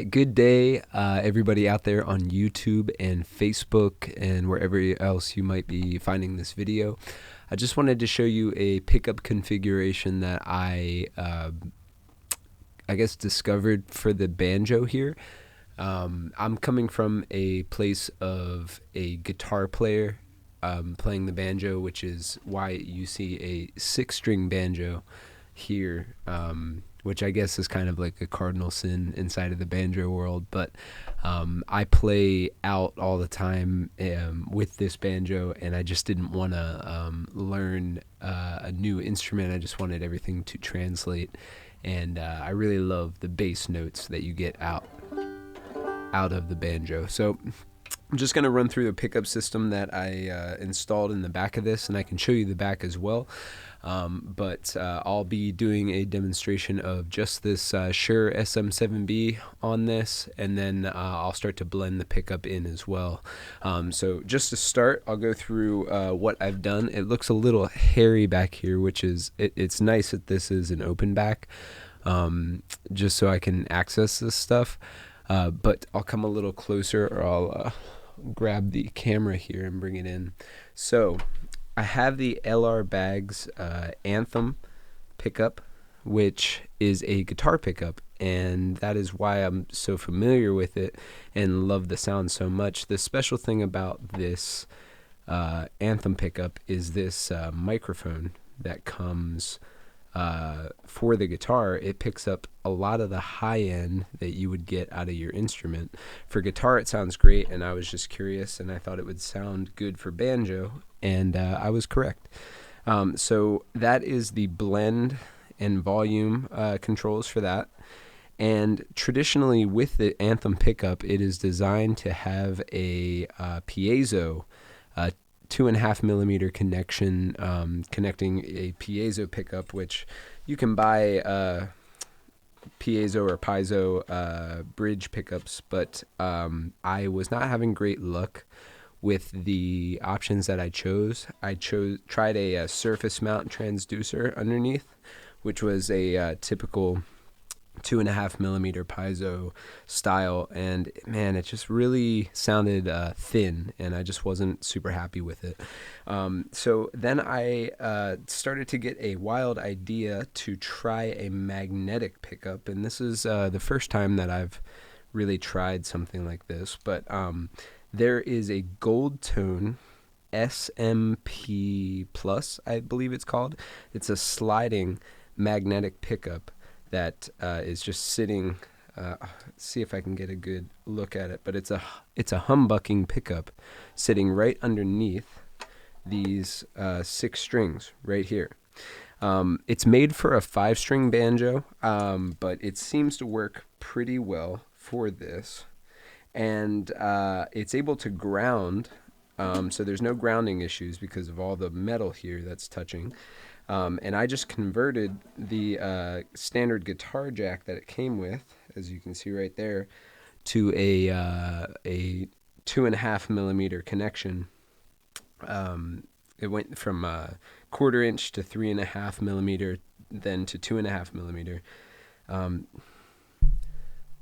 Good day, everybody out there on YouTube and Facebook and wherever else you might be finding this video. I just wanted to show you a pickup configuration that I guess discovered for the banjo here. I'm coming from a place of a guitar player playing the banjo, which is why you see a 6-string banjo here, which I guess is kind of like a cardinal sin inside of the banjo world. But I play out all the time with this banjo, and I just didn't want to learn a new instrument. I just wanted everything to translate, and I really love the bass notes that you get out of the banjo. So I'm just going to run through the pickup system that I installed in the back of this, and I can show you the back as well. But I'll be doing a demonstration of just this Shure SM7B on this, and then I'll start to blend the pickup in as well. So just to start, I'll go through what I've done. It looks a little hairy back here, which is, it's nice that this is an open back, just so I can access this stuff. But I'll come a little closer, or I'll grab the camera here and bring it in. So I have the LR Baggs Anthem Pickup, which is a guitar pickup, and that is why I'm so familiar with it and love the sound so much. The special thing about this Anthem Pickup is this microphone that comes for the guitar. It picks up a lot of the high end that you would get out of your instrument. For guitar, it sounds great, and I was just curious, and I thought it would sound good for banjo, and I was correct. So that is the blend and volume controls for that. And traditionally with the Anthem pickup, it is designed to have a piezo 2.5 millimeter connection, connecting a piezo pickup, which you can buy piezo or piezo bridge pickups, but I was not having great luck with the options that I chose. Tried a surface mount transducer underneath, which was a typical 2.5 millimeter piezo style, and man, it just really sounded thin, and I just wasn't super happy with it. So then I started to get a wild idea to try a magnetic pickup, and this is the first time that I've really tried something like this. But there is a Gold Tone SMP Plus, I believe it's called. It's a sliding magnetic pickup that is just sitting. See if I can get a good look at it, but it's a humbucking pickup sitting right underneath these 6 strings right here. It's made for a 5-string banjo, but it seems to work pretty well for this, and it's able to ground, so there's no grounding issues because of all the metal here that's touching. And I just converted the standard guitar jack that it came with, as you can see right there, to a 2.5 millimeter connection. It went from 1/4 inch to 3.5 millimeter, then to 2.5 millimeter.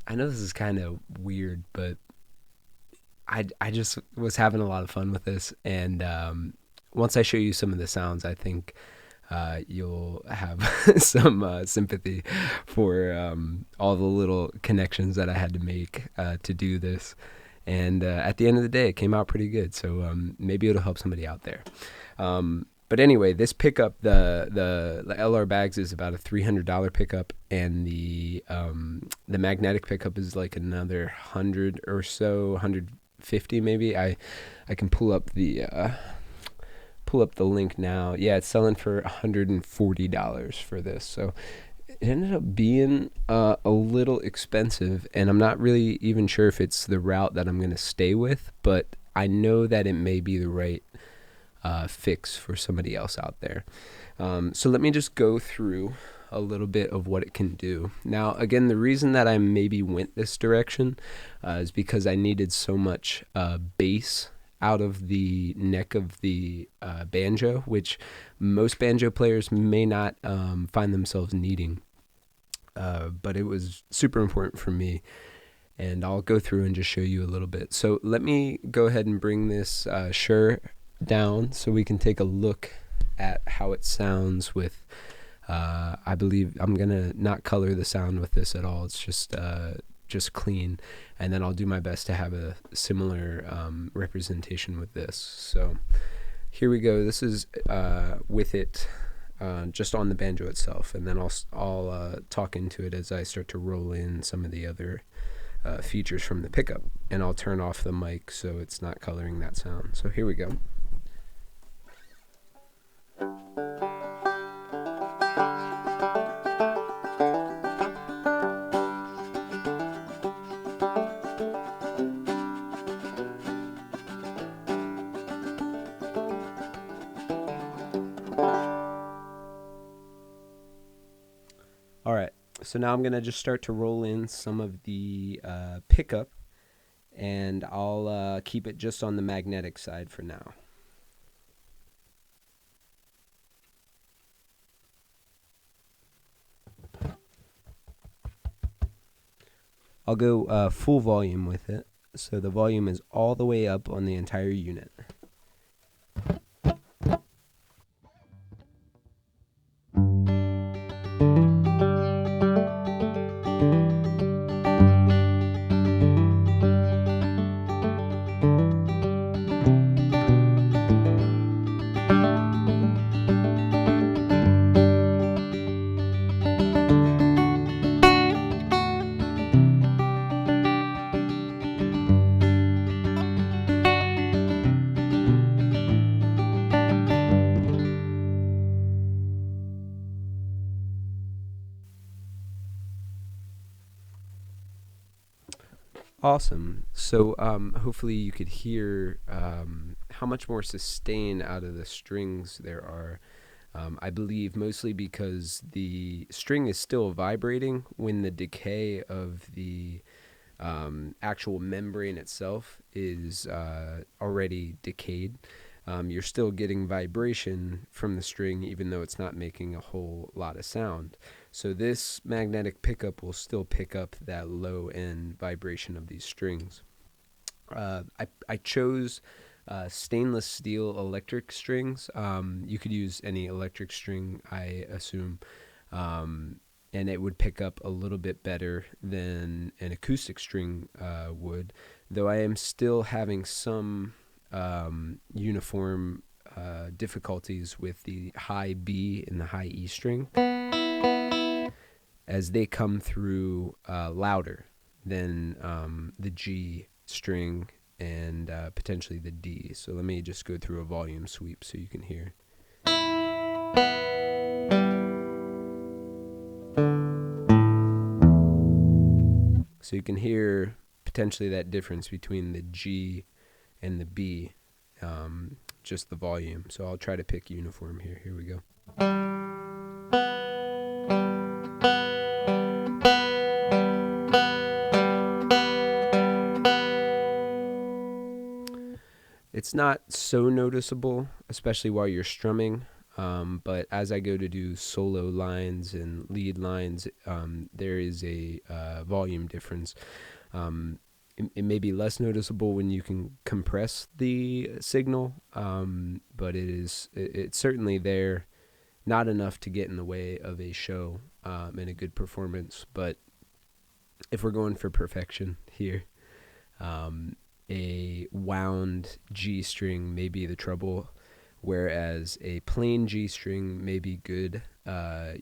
I know this is kind of weird, but I just was having a lot of fun with this, and once I show you some of the sounds, I think you'll have some sympathy for all the little connections that I had to make to do this. And at the end of the day, it came out pretty good. So maybe it'll help somebody out there. But anyway, this pickup, the LR Baggs, is about a $300 pickup, and the magnetic pickup is like another 100 or so, 150 maybe. I can pull up the link now. Yeah, it's selling for $140 for this. So it ended up being a little expensive, and I'm not really even sure if it's the route that I'm going to stay with, but I know that it may be the right fix for somebody else out there. So let me just go through a little bit of what it can do. Now, again, the reason that I maybe went this direction is because I needed so much bass out of the neck of the banjo, which most banjo players may not find themselves needing. But it was super important for me. and I'll go through and just show you a little bit. So let me go ahead and bring this Shure down so we can take a look at how it sounds with, I believe I'm gonna not color the sound with this at all. It's just clean, and then I'll do my best to have a similar representation with this. So here we go. This is with it just on the banjo itself, and then I'll talk into it as I start to roll in some of the other features from the pickup, and I'll turn off the mic so it's not coloring that sound. So here we go. All right, so now I'm going to just start to roll in some of the pickup, and I'll keep it just on the magnetic side for now. I'll go full volume with it, so the volume is all the way up on the entire unit. Awesome. So hopefully you could hear how much more sustain out of the strings there are. I believe mostly because the string is still vibrating when the decay of the actual membrane itself is already decayed. You're still getting vibration from the string even though it's not making a whole lot of sound. So this magnetic pickup will still pick up that low end vibration of these strings. I chose stainless steel electric strings. You could use any electric string, I assume, and it would pick up a little bit better than an acoustic string would, though I am still having some uniform difficulties with the high B and the high E string, as they come through louder than the G string and potentially the D. So let me just go through a volume sweep so you can hear. So you can hear potentially that difference between the G and the B, just the volume. So I'll try to pick uniform here. Here we go. It's not so noticeable, especially while you're strumming, but as I go to do solo lines and lead lines, there is a volume difference. It may be less noticeable when you can compress the signal, but it's certainly there, not enough to get in the way of a show and a good performance. But if we're going for perfection here, a wound G string may be the trouble, whereas a plain G string may be good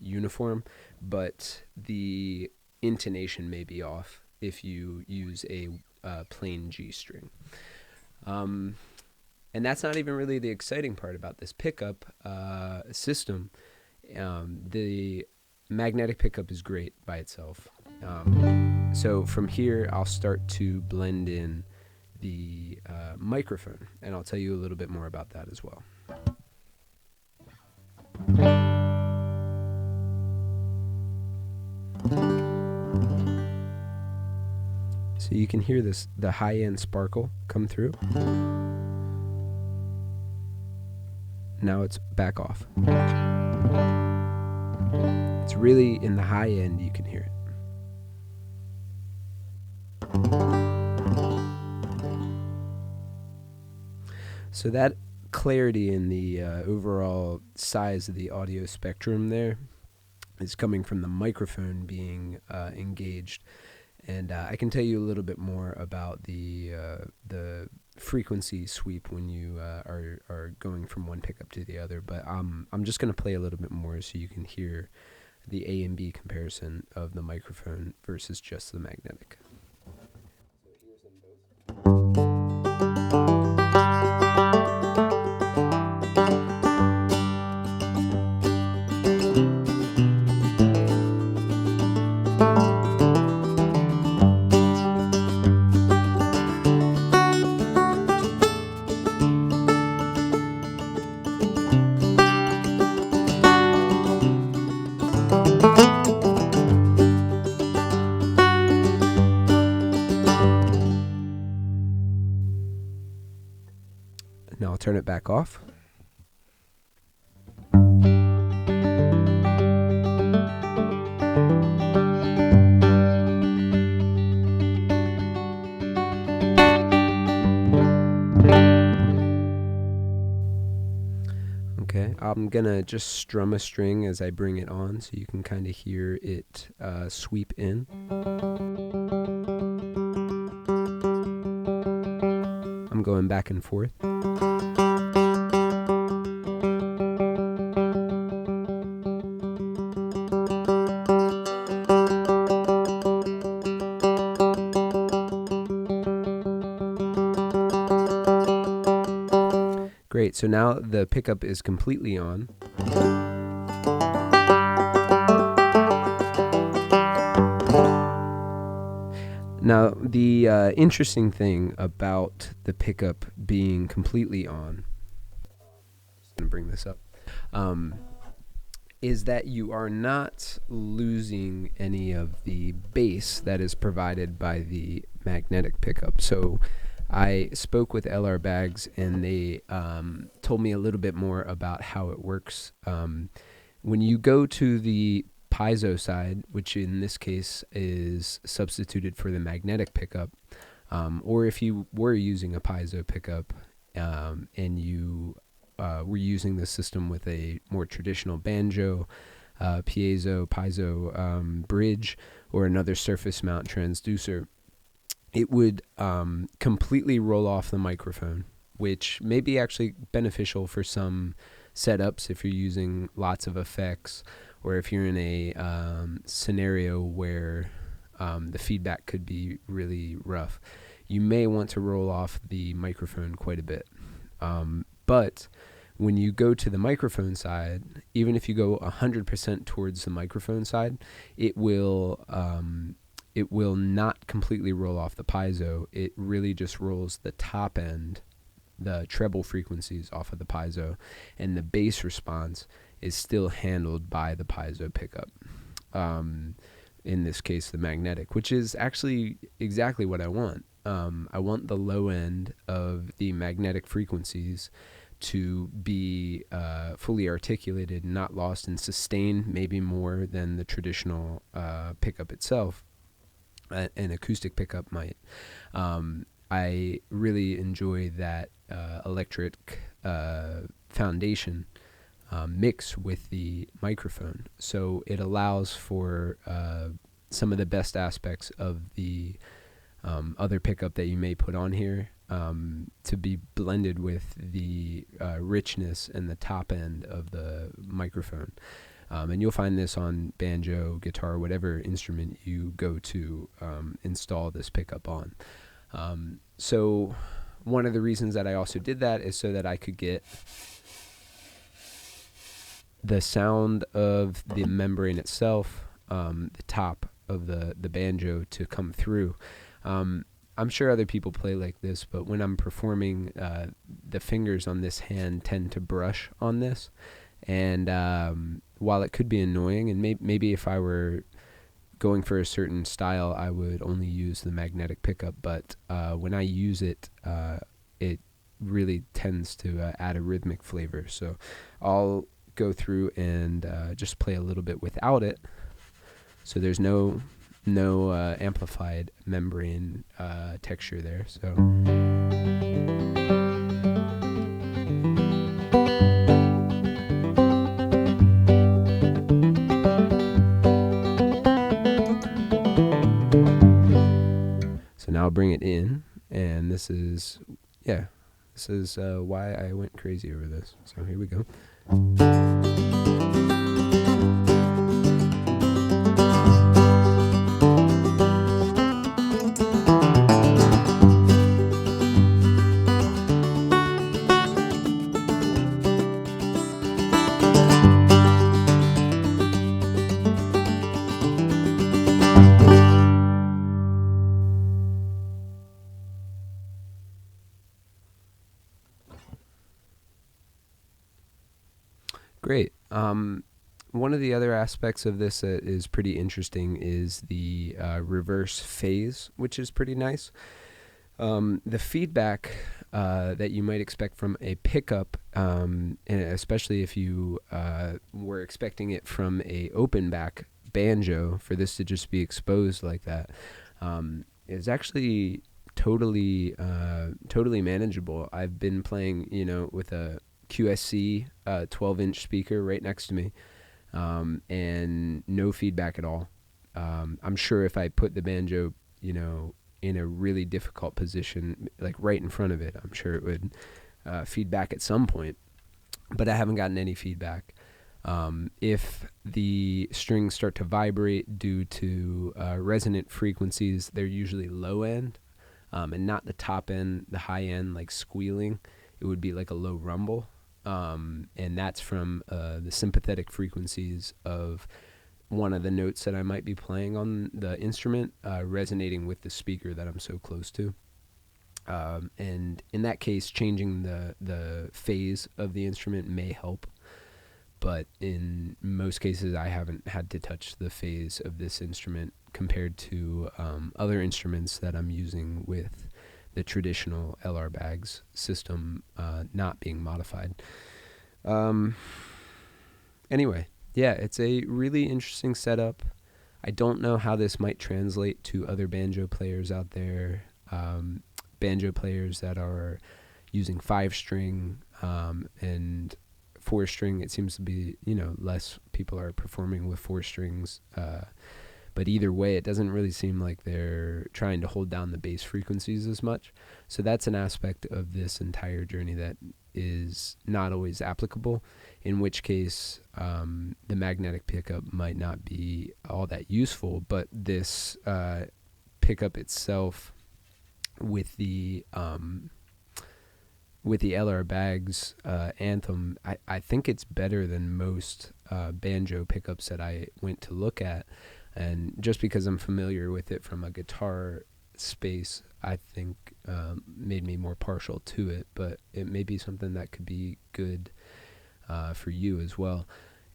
uniform, but the intonation may be off if you use a plain G string. And that's not even really the exciting part about this pickup system. The magnetic pickup is great by itself. So from here, I'll start to blend in the microphone, and I'll tell you a little bit more about that as well. So you can hear the high-end sparkle come through. Now it's back off. It's really in the high end you can hear it. So that clarity in the overall size of the audio spectrum there is coming from the microphone being engaged. And I can tell you a little bit more about the frequency sweep when you are going from one pickup to the other. But I'm just going to play a little bit more so you can hear the A and B comparison of the microphone versus just the magnetic. So here's them both. Now I'll turn it back off. Okay, I'm gonna just strum a string as I bring it on so you can kind of hear it sweep in. I'm going back and forth. Great, so now the pickup is completely on. Now, the interesting thing about the pickup being completely on, just going to bring this up, is that you are not losing any of the bass that is provided by the magnetic pickup. So I spoke with LR Baggs, and they told me a little bit more about how it works. When you go to the piezo side, which in this case is substituted for the magnetic pickup, or if you were using a piezo pickup and you were using the system with a more traditional banjo, piezo bridge, or another surface mount transducer, it would completely roll off the microphone, which may be actually beneficial for some setups if you're using lots of effects, or if you're in a scenario where the feedback could be really rough. You may want to roll off the microphone quite a bit. But when you go to the microphone side, even if you go 100% towards the microphone side, it will not completely roll off the piezo. It really just rolls the top end, the treble frequencies off of the piezo, and the bass response is still handled by the piezo pickup. In this case, the magnetic, which is actually exactly what I want. I want the low end of the magnetic frequencies to be fully articulated, not lost, and sustained maybe more than the traditional pickup itself. An acoustic pickup might. I really enjoy that electric foundation mix with the microphone. So it allows for some of the best aspects of the other pickup that you may put on here to be blended with the richness and the top end of the microphone. And you'll find this on banjo, guitar, whatever instrument you go to install this pickup on. So one of the reasons that I also did that is so that I could get the sound of the membrane itself, the top of the banjo, to come through. I'm sure other people play like this, but when I'm performing, the fingers on this hand tend to brush on this. And while it could be annoying, and maybe if I were going for a certain style, I would only use the magnetic pickup. But when I use it, it really tends to add a rhythmic flavor. So I'll go through and just play a little bit without it. So there's no no amplified membrane texture there. So now I'll bring it in, and this is why I went crazy over this. So here we go. Great. One of the other aspects of this that is pretty interesting is the reverse phase, which is pretty nice. The feedback that you might expect from a pickup, and especially if you were expecting it from a open back banjo, for this to just be exposed like that, is actually totally manageable. I've been playing, with a QSC 12-inch speaker right next to me, and no feedback at all. I'm sure if I put the banjo, in a really difficult position, like right in front of it, I'm sure it would feedback at some point, but I haven't gotten any feedback. If the strings start to vibrate due to resonant frequencies, they're usually low end, and not the top end, the high end, like squealing. It would be like a low rumble. And that's from the sympathetic frequencies of one of the notes that I might be playing on the instrument resonating with the speaker that I'm so close to. And in that case, changing the phase of the instrument may help. But in most cases, I haven't had to touch the phase of this instrument compared to other instruments that I'm using with the traditional LR Baggs system not being modified. Anyway, yeah, it's a really interesting setup. I don't know how this might translate to other banjo players out there, banjo players that are using 5-string and 4-string. It seems to be, less people are performing with 4 strings. But either way, it doesn't really seem like they're trying to hold down the bass frequencies as much. So that's an aspect of this entire journey that is not always applicable, in which case the magnetic pickup might not be all that useful. But this pickup itself with the LR Baggs Anthem, I think it's better than most banjo pickups that I went to look at. And just because I'm familiar with it from a guitar space, I think made me more partial to it. But it may be something that could be good for you as well.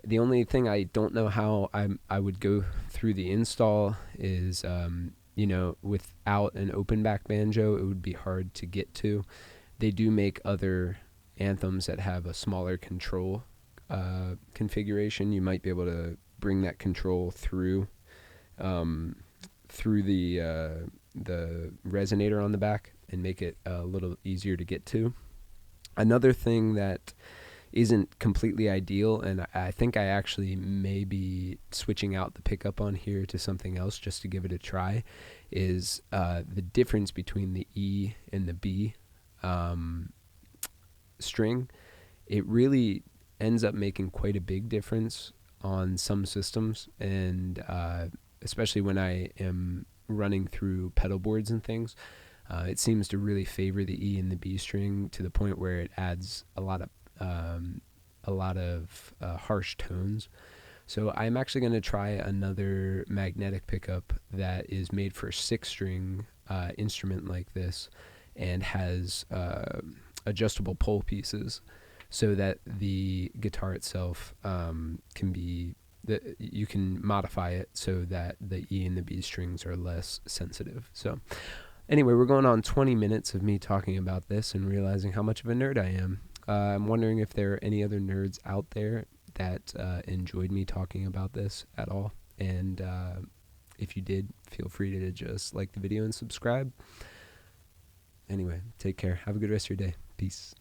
The only thing I don't know how I would go through the install is, without an open back banjo, it would be hard to get to. They do make other anthems that have a smaller control configuration. You might be able to bring that control through the resonator on the back and make it a little easier to get to. Another thing that isn't completely ideal, and I think I actually may be switching out the pickup on here to something else just to give it a try, is the difference between the E and the B string. It really ends up making quite a big difference on some systems, and especially when I am running through pedal boards and things, it seems to really favor the E and the B string to the point where it adds a lot of harsh tones. So I'm actually going to try another magnetic pickup that is made for a 6-string instrument like this, and has adjustable pole pieces, so that the guitar itself can be, you can modify it so that the E and the B strings are less sensitive. So anyway, we're going on 20 minutes of me talking about this and realizing how much of a nerd I am. I'm wondering if there are any other nerds out there that enjoyed me talking about this at all. And If you did, feel free to just like the video and subscribe. Anyway, take care. Have a good rest of your day. Peace.